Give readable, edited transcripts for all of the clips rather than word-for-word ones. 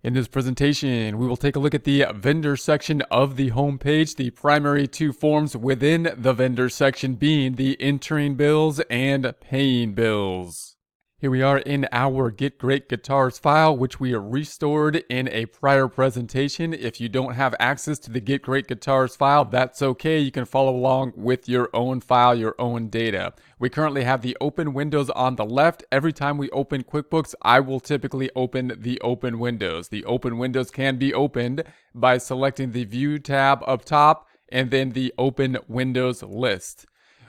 In this presentation, we will take a look at the vendor section of the home page, the primary two forms within the vendor section being the entering bills and paying bills. Here we are in our Get Great Guitars file, which we restored in a prior presentation. If you don't have access to the Get Great Guitars file, that's okay. You can follow along with your own file, your own data. We currently have the open windows on the left. Every time we open QuickBooks, I will typically open the open windows. The open windows can be opened by selecting the View tab up top and then the Open Windows list.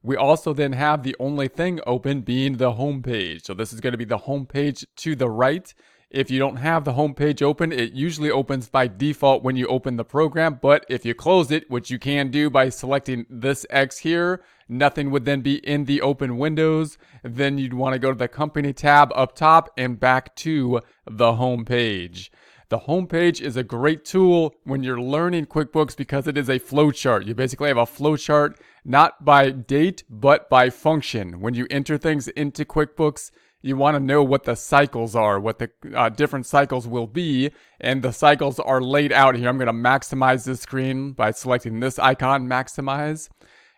We also then have the only thing open being the home page. So this is going to be the home page to the right. If you don't have the home page open, it usually opens by default when you open the program. But if you close it, which you can do by selecting this X here, nothing would then be in the open windows. Then you'd want to go to the company tab up top and back to the home page. The home page is a great tool when you're learning QuickBooks because it is a flowchart. You basically have a flowchart not by date, but by function. When you enter things into QuickBooks, you want to know what the cycles are, what the different cycles will be, and the cycles are laid out here. I'm going to maximize this screen by selecting this icon, Maximize.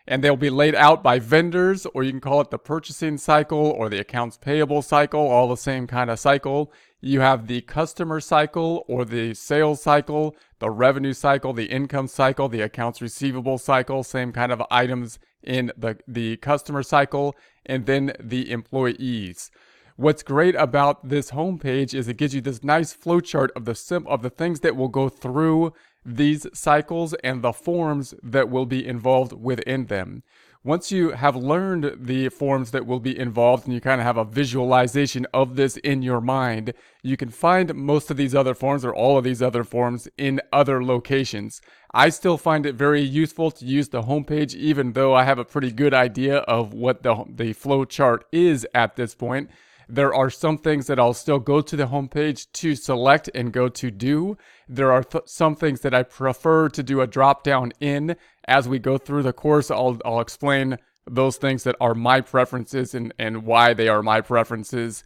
And they'll be laid out by vendors, or you can call it the purchasing cycle or the accounts payable cycle, all the same kind of cycle. You have the customer cycle or the sales cycle, the revenue cycle, the income cycle, the accounts receivable cycle, same kind of items in the customer cycle, and then the employees. What's great about this homepage is it gives you this nice flowchart of the things that will go through these cycles and the forms that will be involved within them. Once you have learned the forms that will be involved and you kind of have a visualization of this in your mind, you can find most of these other forms or all of these other forms in other locations. I still find it very useful to use the homepage even though I have a pretty good idea of what the flow chart is at this point. There are some things that I'll still go to the homepage to select and go to do. There are some things that I prefer to do a drop down in. As we go through the course, I'll explain those things that are my preferences and why they are my preferences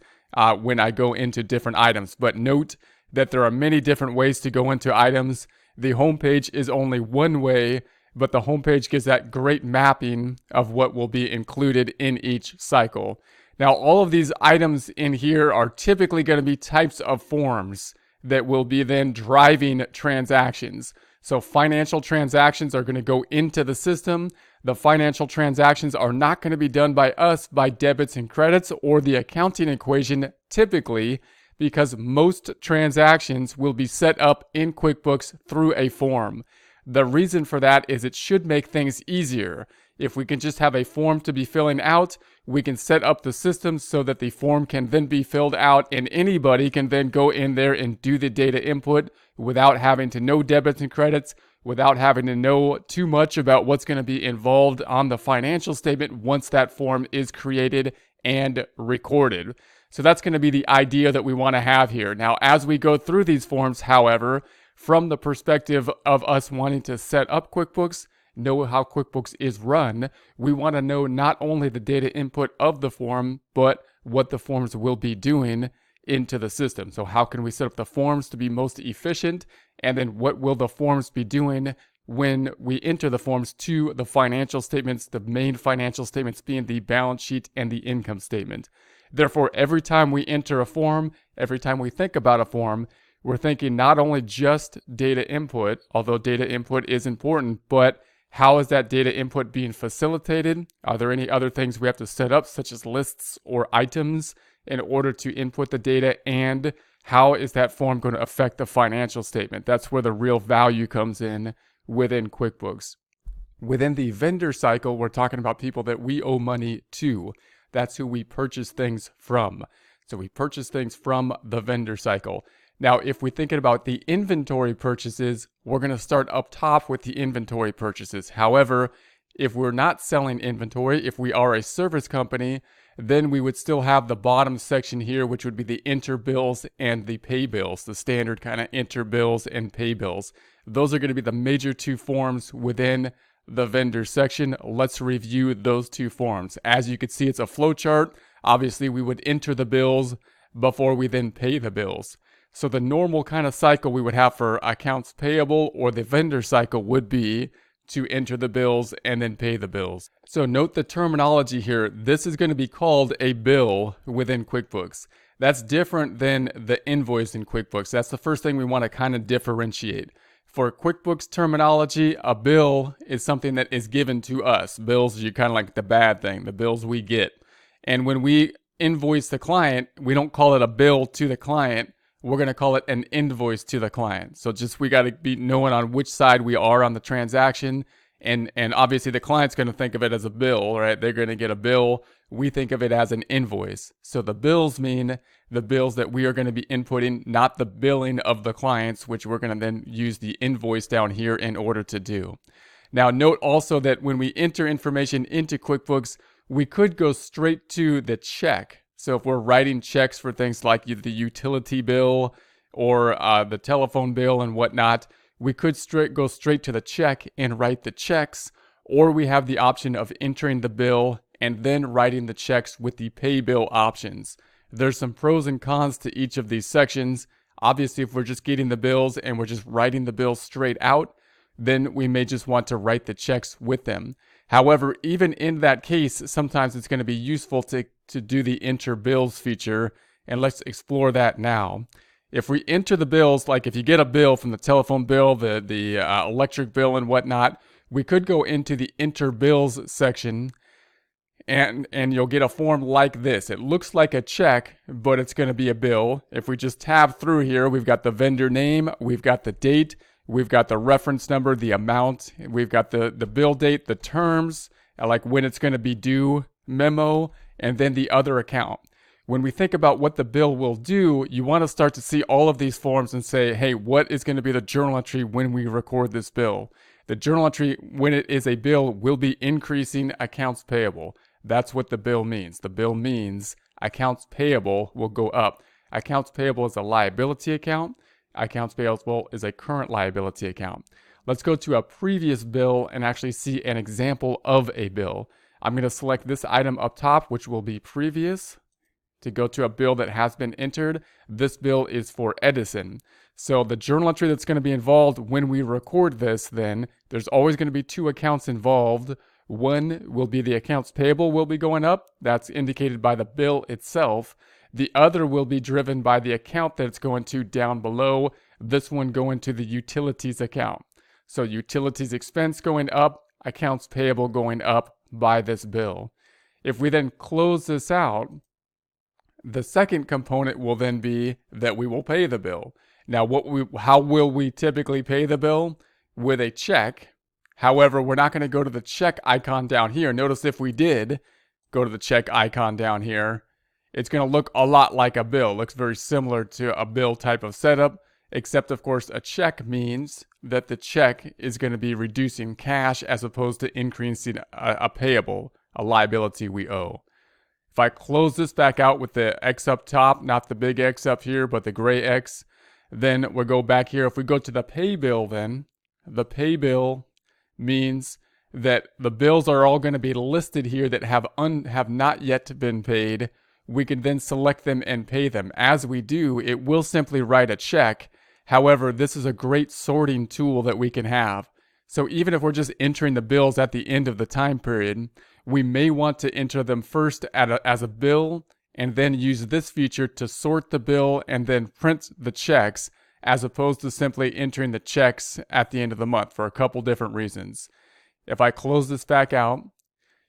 when I go into different items. But note that there are many different ways to go into items. The homepage is only one way, but the homepage gives that great mapping of what will be included in each cycle. Now, all of these items in here are typically going to be types of forms that will be then driving transactions. So financial transactions are going to go into the system. The financial transactions are not going to be done by us by debits and credits or the accounting equation typically, because most transactions will be set up in QuickBooks through a form. The reason for that is it should make things easier. If we can just have a form to be filling out, we can set up the system so that the form can then be filled out and anybody can then go in there and do the data input without having to know debits and credits, without having to know too much about what's going to be involved on the financial statement once that form is created and recorded. So that's going to be the idea that we want to have here. Now, as we go through these forms, however, from the perspective of us wanting to set up QuickBooks, know how QuickBooks is run, we want to know not only the data input of the form, but what the forms will be doing into the system. So how can we set up the forms to be most efficient? And then what will the forms be doing when we enter the forms to the financial statements, the main financial statements being the balance sheet and the income statement. Therefore, every time we enter a form, every time we think about a form, we're thinking not only just data input, although data input is important, but how is that data input being facilitated? Are there any other things we have to set up, such as lists or items, in order to input the data? And how is that form going to affect the financial statement? That's where the real value comes in within QuickBooks. Within the vendor cycle, we're talking about people that we owe money to. That's who we purchase things from. So we purchase things from the vendor cycle. Now, if we're thinking about the inventory purchases, we're going to start up top with the inventory purchases. However, if we're not selling inventory, if we are a service company, then we would still have the bottom section here, which would be the enter bills and the pay bills, the standard kind of enter bills and pay bills. Those are going to be the major two forms within the vendor section. Let's review those two forms. As you can see, it's a flow chart. Obviously, we would enter the bills before we then pay the bills. So the normal kind of cycle we would have for accounts payable or the vendor cycle would be to enter the bills and then pay the bills. So note the terminology here. This is going to be called a bill within QuickBooks. That's different than the invoice in QuickBooks. That's the first thing we want to kind of differentiate. For QuickBooks terminology, a bill is something that is given to us. Bills are kind of like the bad thing, the bills we get. And when we invoice the client, we don't call it a bill to the client. We're going to call it an invoice to the client. So just we got to be knowing on which side we are on the transaction. And obviously the client's going to think of it as a bill, right? They're going to get a bill. We think of it as an invoice. So the bills mean the bills that we are going to be inputting, not the billing of the clients, which we're going to then use the invoice down here in order to do. Now note also that when we enter information into QuickBooks, we could go straight to the check. So if we're writing checks for things like the utility bill or the telephone bill and whatnot, we could go straight to the check and write the checks, or we have the option of entering the bill and then writing the checks with the pay bill options. There's some pros and cons to each of these sections. Obviously, if we're just getting the bills and we're just writing the bills straight out, then we may just want to write the checks with them. However, even in that case, sometimes it's going to be useful to do the enter bills feature, and let's explore that now. If we enter the bills, like if you get a bill from the telephone bill, the electric bill and whatnot, we could go into the enter bills section and you'll get a form like this. It looks like a check, but it's going to be a bill. If we just tab through here, we've got the vendor name, we've got the date, we've got the reference number, the amount, we've got the bill date, the terms, like when it's going to be due, memo, and then the other account. When we think about what the bill will do, you want to start to see all of these forms and say, hey, what is going to be the journal entry when we record this bill? The journal entry, when it is a bill, will be increasing accounts payable. That's what the bill means. The bill means accounts payable will go up. Accounts payable is a liability account. Accounts payable is a current liability account. Let's go to a previous bill and actually see an example of a bill. I'm going to select this item up top, which will be previous, to go to a bill that has been entered. This bill is for Edison. So the journal entry that's going to be involved when we record this, then there's always going to be two accounts involved. One will be the accounts payable will be going up. That's indicated by the bill itself. The other will be driven by the account that it's going to down below. This one going to the utilities account. So utilities expense going up, accounts payable going up by this bill. If we then close this out, the second component will then be that we will pay the bill. Now, how will we typically pay the bill? With a check. However, we're not going to go to the check icon down here. Notice if we did go to the check icon down here, it's going to look a lot like a bill. It looks very similar to a bill type of setup, except of course a check means that the check is going to be reducing cash as opposed to increasing a payable, a liability we owe. If I close this back out with the X up top, not the big X up here, but the gray X, then we'll go back here. If we go to the pay bill, then the pay bill means that the bills are all going to be listed here that have not yet been paid. We can then select them and pay them. As we do, it will simply write a check. However, this is a great sorting tool that we can have. So even if we're just entering the bills at the end of the time period, we may want to enter them first as a bill and then use this feature to sort the bill and then print the checks, as opposed to simply entering the checks at the end of the month for a couple different reasons. If I close this back out,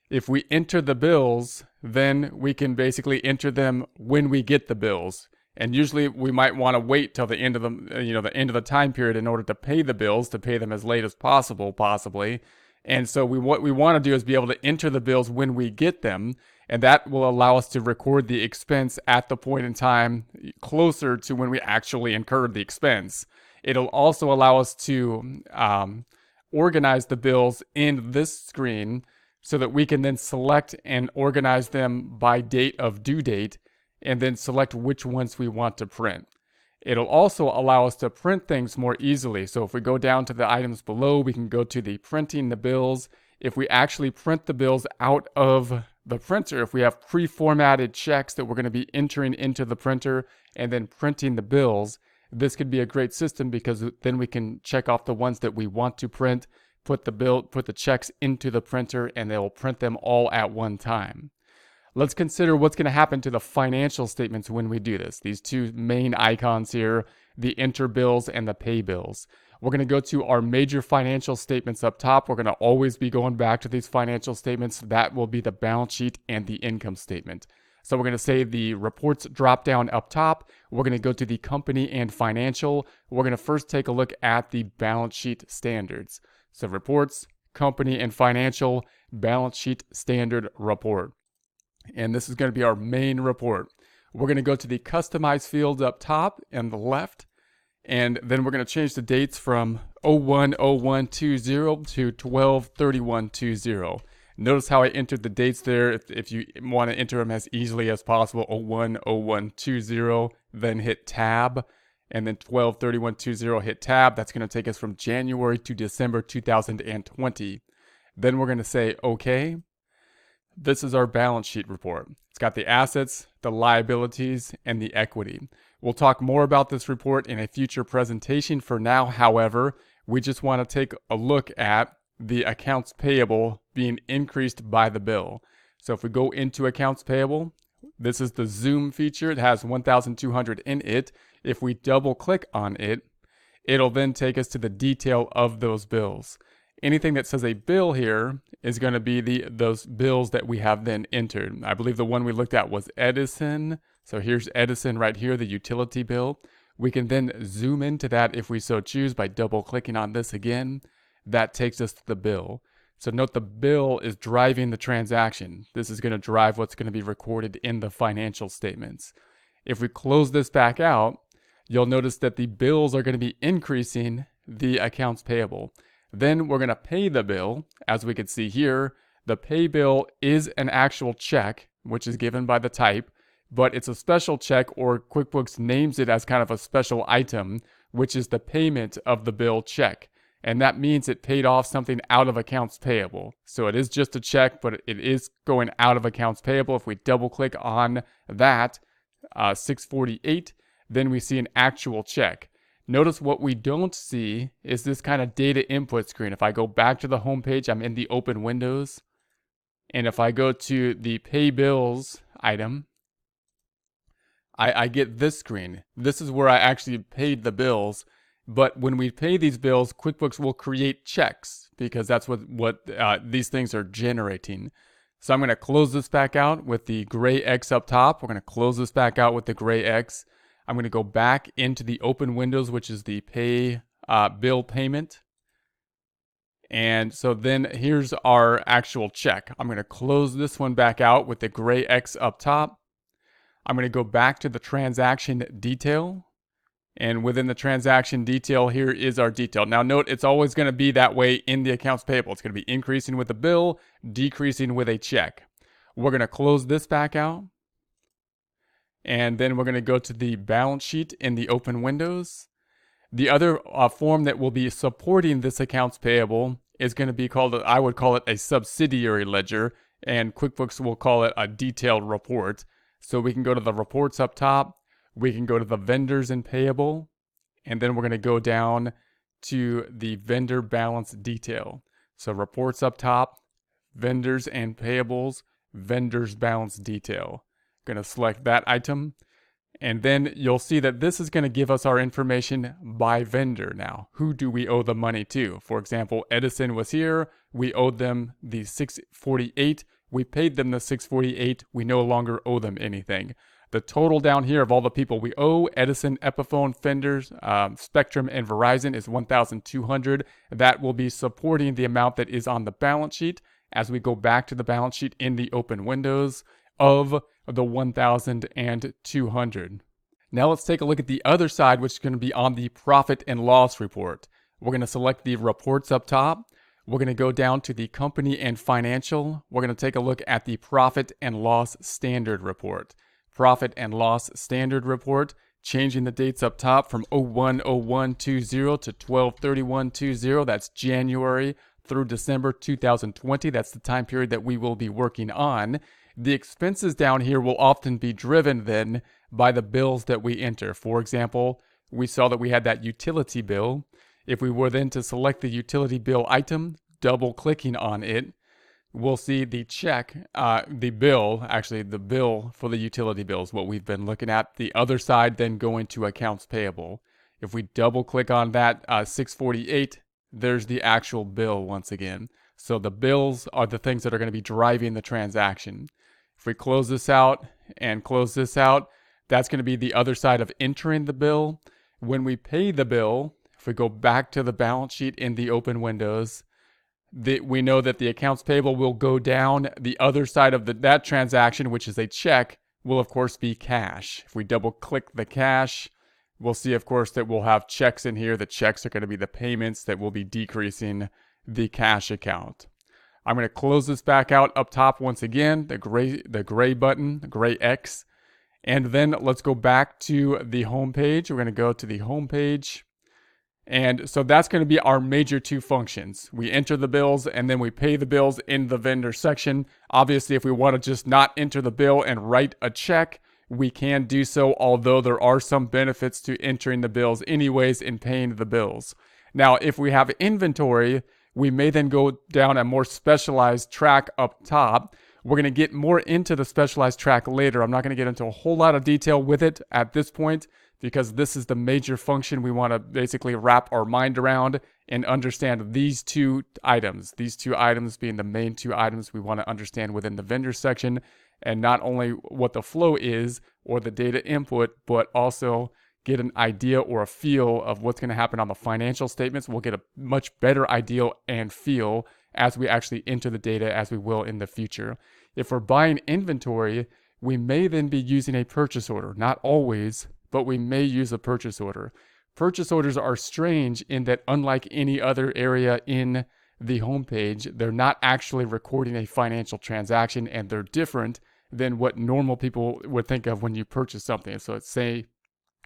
if we enter the bills, then we can basically enter them when we get the bills. And usually we might want to wait till the end of the end of the time period in order to pay the bills, to pay them as late as possible, possibly. And so what we want to do is be able to enter the bills when we get them, and that will allow us to record the expense at the point in time closer to when we actually incurred the expense. It'll also allow us to organize the bills in this screen so that we can then select and organize them by date of due date, and then select which ones we want to print. It'll also allow us to print things more easily. So if we go down to the items below, we can go to the printing the bills. If we actually print the bills out of the printer, if we have pre-formatted checks that we're going to be entering into the printer and then printing the bills, This could be a great system because then we can check off the ones that we want to print, put the checks into the printer, and they will print them all at one time. Let's consider what's going to happen to the financial statements when we do this. These two main icons here, the enter bills and the pay bills. We're going to go to our major financial statements up top. We're going to always be going back to these financial statements. That will be the balance sheet and the income statement. So we're going to say the reports drop down up top. We're going to go to the company and financial. We're going to first take a look at the balance sheet standards. So reports, company and financial, balance sheet standard report. And this is going to be our main report. We're going to go to the customize fields up top and the left. And then we're going to change the dates from 01/01/20 to 12/31/20. Notice how I entered the dates there. If you want to enter them as easily as possible, 01/01/20, then hit tab, and then 12/31/20, hit tab. That's going to take us from January to December 2020. Then we're going to say OK. This is our balance sheet report. It's got the assets, the liabilities, and the equity. We'll talk more about this report in a future presentation. For now, however, we just want to take a look at the accounts payable being increased by the bill. So if we go into accounts payable, this is the zoom feature. It has 1,200 in it. If we double click on it, it'll then take us to the detail of those bills. Anything that says a bill here is going to be those bills that we have then entered. I believe the one we looked at was Edison. So here's Edison right here, the utility bill. We can then zoom into that if we so choose by double clicking on this again. That takes us to the bill. So note the bill is driving the transaction. This is going to drive what's going to be recorded in the financial statements. If we close this back out, you'll notice that the bills are going to be increasing the accounts payable. Then we're going to pay the bill. As we can see here, the pay bill is an actual check, which is given by the type, but it's a special check, or QuickBooks names it as kind of a special item, which is the payment of the bill check. And that means it paid off something out of accounts payable. So it is just a check, but it is going out of accounts payable. If we double click on that, 648, then we see an actual check. Notice what we don't see is this kind of data input screen. If I go back to the home page, I'm in the open windows. And if I go to the pay bills item, I get this screen. This is where I actually paid the bills. But when we pay these bills, QuickBooks will create checks because that's what these things are generating. So I'm going to close this back out with the gray X up top. We're going to close this back out with the gray X. I'm going to go back into the open windows, which is the pay bill payment. And so then here's our actual check. I'm going to close this one back out with the gray X up top. I'm going to go back to the transaction detail. And within the transaction detail, here is our detail. Now note, it's always going to be that way in the accounts payable. It's going to be increasing with a bill, decreasing with a check. We're going to close this back out. And then we're going to go to the balance sheet in the open windows. The other form that will be supporting this accounts payable is going to be called, I would call it a subsidiary ledger, and QuickBooks will call it a detailed report. So we can go to the reports up top. We can go to the vendors and payable, and then we're going to go down to the vendor balance detail. So reports up top, vendors and payables, vendors balance detail. Going to select that item, and then you'll see that this is going to give us our information by vendor now. Who do we owe the money to? For example, Edison was here. We owed them the $648. We paid them the $648. We no longer owe them anything. The total down here of all the people we owe, Edison, Epiphone, Fenders, Spectrum, and Verizon, is $1,200. That will be supporting the amount that is on the balance sheet as we go back to the balance sheet in the open windows of the $1,200. Now let's take a look at the other side, which is going to be on the profit and loss report. We're going to select the reports up top. We're going to go down to the company and financial. We're going to take a look at the profit and loss standard report. Profit and loss standard report, changing the dates up top from 01/01/20 to 12/31/20. That's January through December 2020. That's the time period that we will be working on. The expenses down here will often be driven then by the bills that we enter. For example, we saw that we had that utility bill. If we were then to select the utility bill item, double clicking on it, we'll see the check, the bill for the utility bills, what we've been looking at. The other side then going to accounts payable. If we double click on that 648, there's the actual bill once again. So the bills are the things that are going to be driving the transaction. If we close this out and close this out, that's going to be the other side of entering the bill. When we pay the bill, if we go back to the balance sheet in the open windows, we know that the accounts payable will go down. The other side of that transaction, which is a check, will of course be cash. If we double click the cash, we'll see of course that we'll have checks in here. The checks are going to be the payments that will be decreasing the cash account. I'm going to close this back out up top once again, the gray button, the gray X. And then let's go back to the home page. We're going to go to the home page. And so that's going to be our major two functions. We enter the bills and then we pay the bills in the vendor section. Obviously, if we want to just not enter the bill and write a check, we can do so, although there are some benefits to entering the bills anyways and paying the bills. Now, if we have inventory, we may then go down a more specialized track up top. We're going to get more into the specialized track later. I'm not going to get into a whole lot of detail with it at this point, because this is the major function we want to basically wrap our mind around and understand these two items. These two items being the main two items we want to understand within the vendor section, and not only what the flow is or the data input, but also get an idea or a feel of what's going to happen on the financial statements. We'll get a much better idea and feel as we actually enter the data, as we will in the future. If we're buying inventory, we may then be using a purchase order. Not always, but we may use a purchase order. Purchase orders are strange in that, unlike any other area in the homepage, they're not actually recording a financial transaction, and they're different than what normal people would think of when you purchase something. So let's say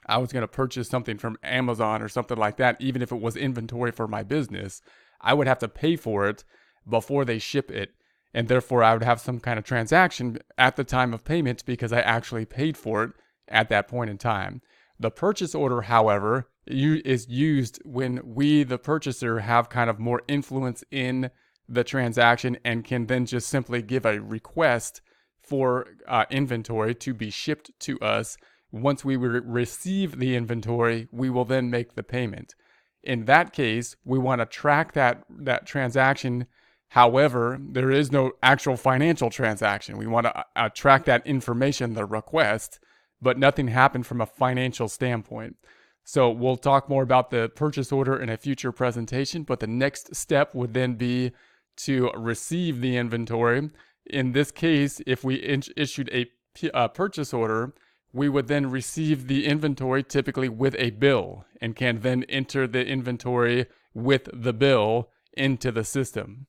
I was going to purchase something from Amazon or something like that. Even if it was inventory for my business, I would have to pay for it before they ship it. And therefore, I would have some kind of transaction at the time of payment because I actually paid for it at that point in time. The purchase order, however, is used when we, the purchaser, have kind of more influence in the transaction and can then just simply give a request for inventory to be shipped to us. Once we receive the inventory, we will then make the payment. In that case, we want to track that transaction. However, there is no actual financial transaction. We want to track that information, the request, but nothing happened from a financial standpoint. So we'll talk more about the purchase order in a future presentation, but the next step would then be to receive the inventory. In this case, if we issued a purchase order, we would then receive the inventory typically with a bill and can then enter the inventory with the bill into the system.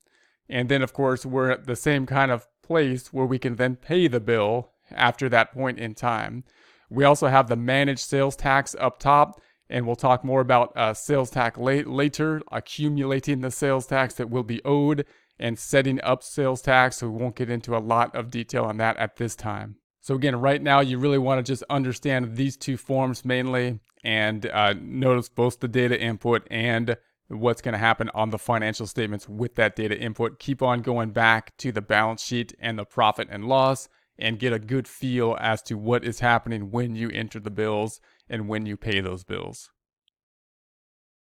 And then, of course, we're at the same kind of place where we can then pay the bill after that point in time. We also have the managed sales tax up top, and we'll talk more about sales tax later, accumulating the sales tax that will be owed and setting up sales tax. So we won't get into a lot of detail on that at this time. So again, right now, you really want to just understand these two forms mainly, and notice both the data input and what's going to happen on the financial statements with that data input. Keep on going back to the balance sheet and the profit and loss and get a good feel as to what is happening when you enter the bills and when you pay those bills.